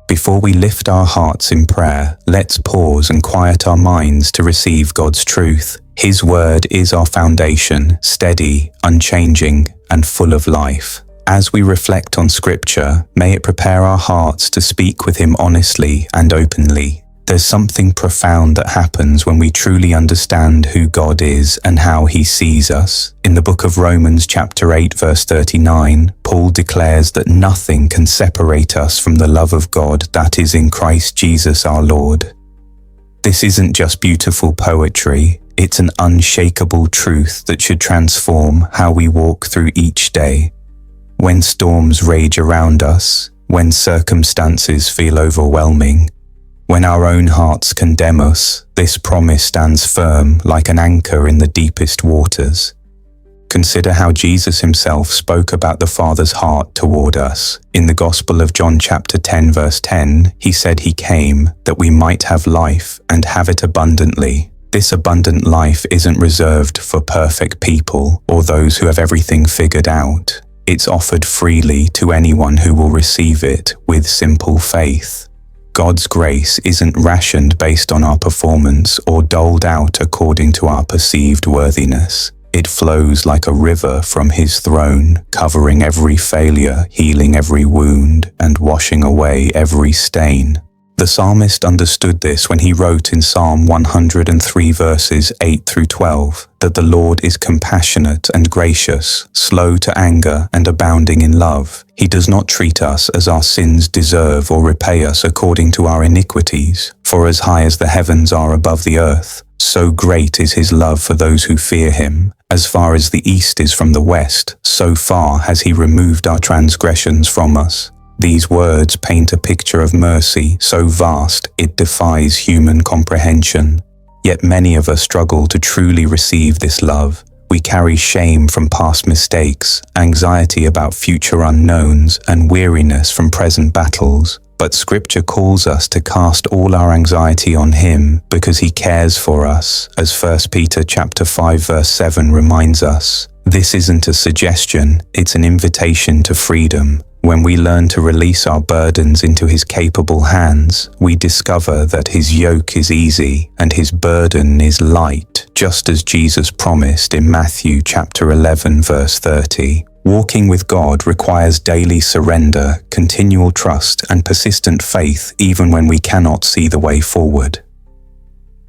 Before we lift our hearts in prayer, let's pause and quiet our minds to receive God's truth. His word is our foundation, steady, unchanging, and full of life. As we reflect on Scripture, may it prepare our hearts to speak with Him honestly and openly. There's something profound that happens when we truly understand who God is and how He sees us. In the book of Romans chapter 8 verse 39, Paul declares that nothing can separate us from the love of God that is in Christ Jesus our Lord. This isn't just beautiful poetry, it's an unshakable truth that should transform how we walk through each day. When storms rage around us, when circumstances feel overwhelming, when our own hearts condemn us, this promise stands firm like an anchor in the deepest waters. Consider how Jesus Himself spoke about the Father's heart toward us. In the Gospel of John chapter 10 verse 10, He said He came that we might have life and have it abundantly. This abundant life isn't reserved for perfect people or those who have everything figured out. It's offered freely to anyone who will receive it with simple faith. God's grace isn't rationed based on our performance or doled out according to our perceived worthiness. It flows like a river from His throne, covering every failure, healing every wound, and washing away every stain. The psalmist understood this when he wrote in Psalm 103 verses 8 through 12, that the Lord is compassionate and gracious, slow to anger and abounding in love. He does not treat us as our sins deserve or repay us according to our iniquities. For as high as the heavens are above the earth, so great is His love for those who fear Him. As far as the east is from the west, so far has He removed our transgressions from us. These words paint a picture of mercy so vast it defies human comprehension. Yet many of us struggle to truly receive this love. We carry shame from past mistakes, anxiety about future unknowns, and weariness from present battles. But Scripture calls us to cast all our anxiety on Him because He cares for us, as 1 Peter chapter 5 verse 7 reminds us. This isn't a suggestion, it's an invitation to freedom. When we learn to release our burdens into His capable hands, we discover that His yoke is easy and His burden is light, just as Jesus promised in Matthew chapter 11 verse 30. Walking with God requires daily surrender, continual trust, and persistent faith even when we cannot see the way forward.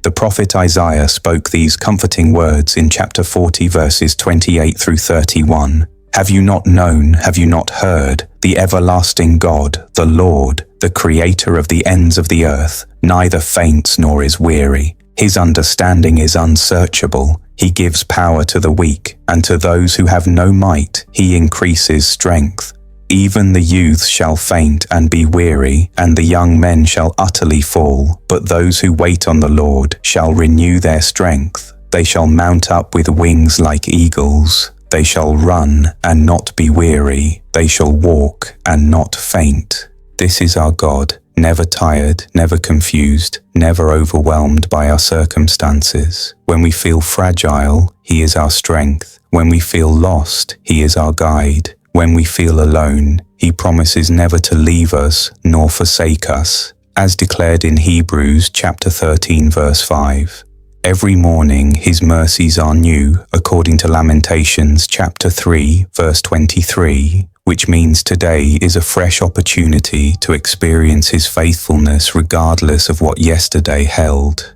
The prophet Isaiah spoke these comforting words in chapter 40 verses 28 through 31. Have you not known, have you not heard, the everlasting God, the Lord, the Creator of the ends of the earth, neither faints nor is weary. His understanding is unsearchable. He gives power to the weak, and to those who have no might, He increases strength. Even the youths shall faint and be weary, and the young men shall utterly fall. But those who wait on the Lord shall renew their strength. They shall mount up with wings like eagles. They shall run and not be weary. They shall walk and not faint. This is our God, never tired, never confused, never overwhelmed by our circumstances. When we feel fragile, He is our strength. When we feel lost, He is our guide. When we feel alone, He promises never to leave us nor forsake us, as declared in Hebrews chapter 13 verse 5. Every morning His mercies are new, according to Lamentations chapter 3 verse 23, which means today is a fresh opportunity to experience His faithfulness regardless of what yesterday held.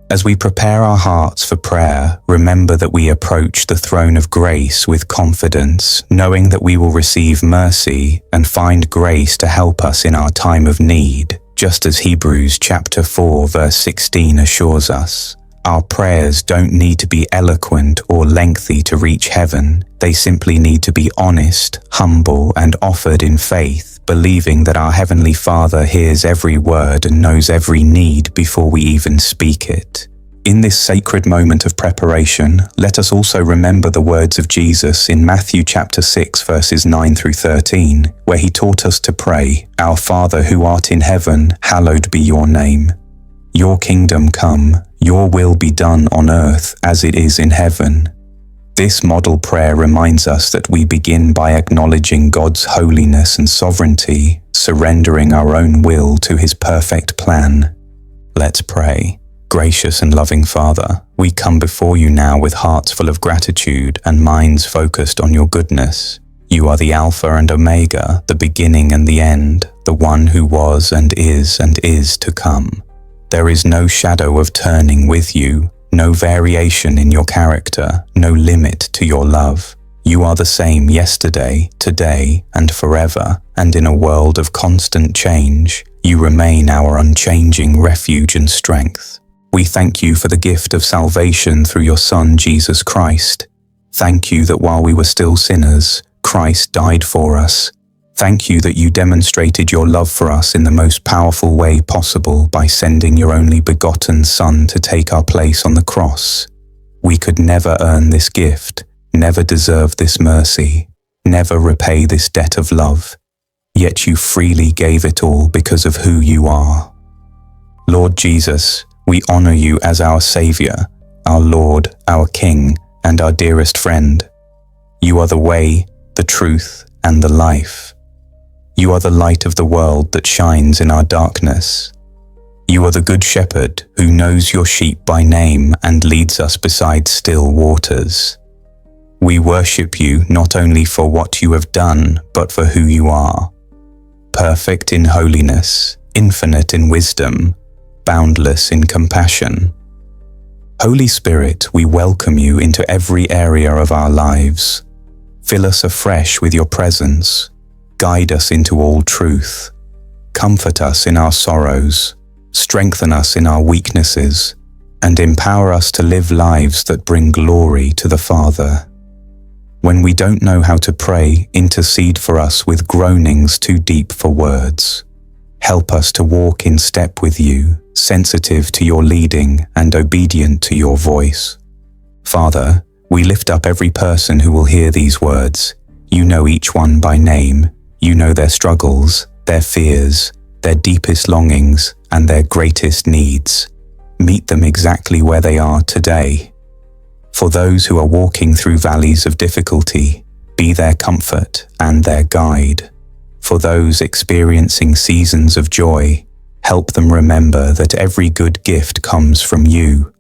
As we prepare our hearts for prayer, remember that we approach the throne of grace with confidence, knowing that we will receive mercy and find grace to help us in our time of need, just as Hebrews chapter 4 verse 16 assures us. Our prayers don't need to be eloquent or lengthy to reach heaven. They simply need to be honest, humble, and offered in faith, believing that our Heavenly Father hears every word and knows every need before we even speak it. In this sacred moment of preparation, let us also remember the words of Jesus in Matthew chapter 6 verses 9 through 13, where He taught us to pray, "Our Father who art in heaven, hallowed be your name. Your kingdom come, your will be done on earth as it is in heaven. This model prayer reminds us that we begin by acknowledging God's holiness and sovereignty, surrendering our own will to His perfect plan. Let's pray. Gracious and loving Father, we come before you now with hearts full of gratitude and minds focused on your goodness. You are the Alpha and Omega, the beginning and the end, the one who was and is to come. There is no shadow of turning with you, no variation in your character, no limit to your love. You are the same yesterday, today, and forever, and in a world of constant change, you remain our unchanging refuge and strength. We thank you for the gift of salvation through your Son, Jesus Christ. Thank you that while we were still sinners, Christ died for us. Thank you that you demonstrated your love for us in the most powerful way possible by sending your only begotten Son to take our place on the cross. We could never earn this gift, never deserve this mercy, never repay this debt of love. Yet you freely gave it all because of who you are. Lord Jesus, we honor you as our Savior, our Lord, our King, and our dearest friend. You are the way, the truth, and the life. You are the light of the world that shines in our darkness. You are the Good Shepherd who knows your sheep by name and leads us beside still waters. We worship you not only for what you have done, but for who you are. Perfect in holiness, infinite in wisdom, boundless in compassion. Holy Spirit, we welcome you into every area of our lives. Fill us afresh with your presence. Guide us into all truth. Comfort us in our sorrows. Strengthen us in our weaknesses. And empower us to live lives that bring glory to the Father. When we don't know how to pray, intercede for us with groanings too deep for words. Help us to walk in step with you, sensitive to your leading and obedient to your voice. Father, we lift up every person who will hear these words. You know each one by name. You know their struggles, their fears, their deepest longings, and their greatest needs. Meet them exactly where they are today. For those who are walking through valleys of difficulty, be their comfort and their guide. For those experiencing seasons of joy, help them remember that every good gift comes from you.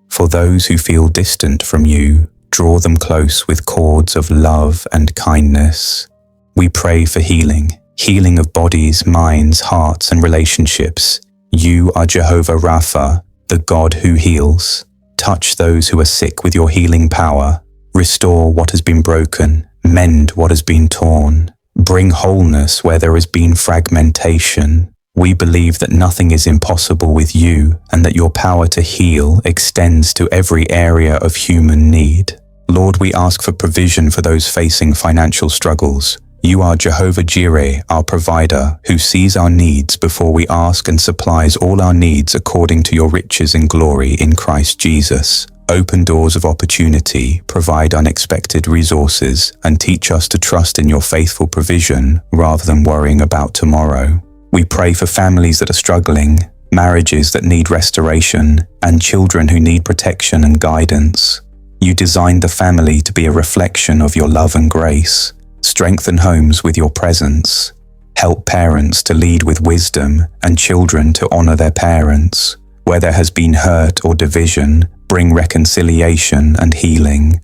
For those who feel distant from you, draw them close with cords of love and kindness. We pray for healing of bodies, minds, hearts, and relationships. You are Jehovah Rapha, the God who heals. Touch those who are sick with your healing power. Restore what has been broken. Mend what has been torn. Bring wholeness where there has been fragmentation. We believe that nothing is impossible with you and that your power to heal extends to every area of human need. Lord, we ask for provision for those facing financial struggles. You are Jehovah Jireh, our provider, who sees our needs before we ask and supplies all our needs according to your riches and glory in Christ Jesus. Open doors of opportunity, provide unexpected resources, and teach us to trust in your faithful provision rather than worrying about tomorrow. We pray for families that are struggling, marriages that need restoration, and children who need protection and guidance. You designed the family to be a reflection of your love and grace. Strengthen homes with your presence. Help parents to lead with wisdom and children to honor their parents. Where there has been hurt or division, bring reconciliation and healing.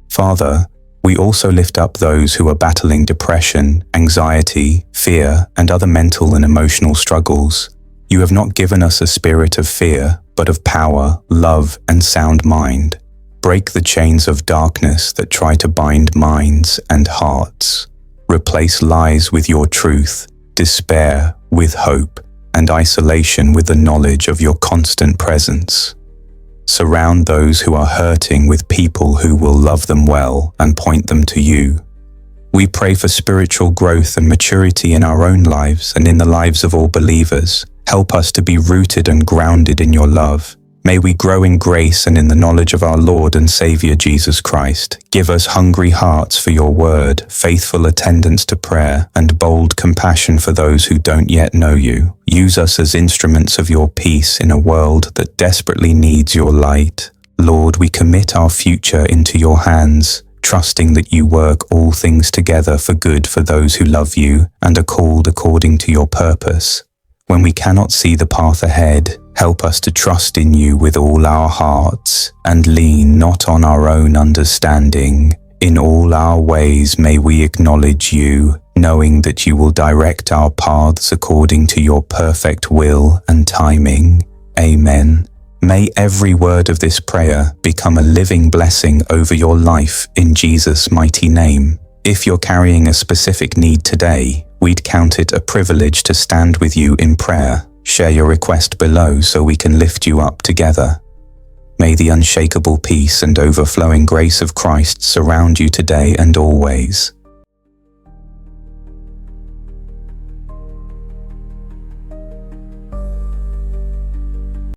Father, we also lift up those who are battling depression, anxiety, fear, and other mental and emotional struggles. You have not given us a spirit of fear, but of power, love, and sound mind. Break the chains of darkness that try to bind minds and hearts. Replace lies with your truth, despair with hope, and isolation with the knowledge of your constant presence. Surround those who are hurting with people who will love them well and point them to you. We pray for spiritual growth and maturity in our own lives and in the lives of all believers. Help us to be rooted and grounded in your love. May we grow in grace and in the knowledge of our Lord and Savior Jesus Christ. Give us hungry hearts for your word, faithful attendance to prayer, and bold compassion for those who don't yet know you. Use us as instruments of your peace in a world that desperately needs your light. Lord, we commit our future into your hands. trusting that you work all things together for good for those who love you and are called according to your purpose. When we cannot see the path ahead, help us to trust in you with all our hearts and lean not on our own understanding. In all our ways may we acknowledge you, knowing that you will direct our paths according to your perfect will and timing. Amen. May every word of this prayer become a living blessing over your life in Jesus' mighty name. If you're carrying a specific need today, we'd count it a privilege to stand with you in prayer. Share your request below so we can lift you up together. May the unshakable peace and overflowing grace of Christ surround you today and always.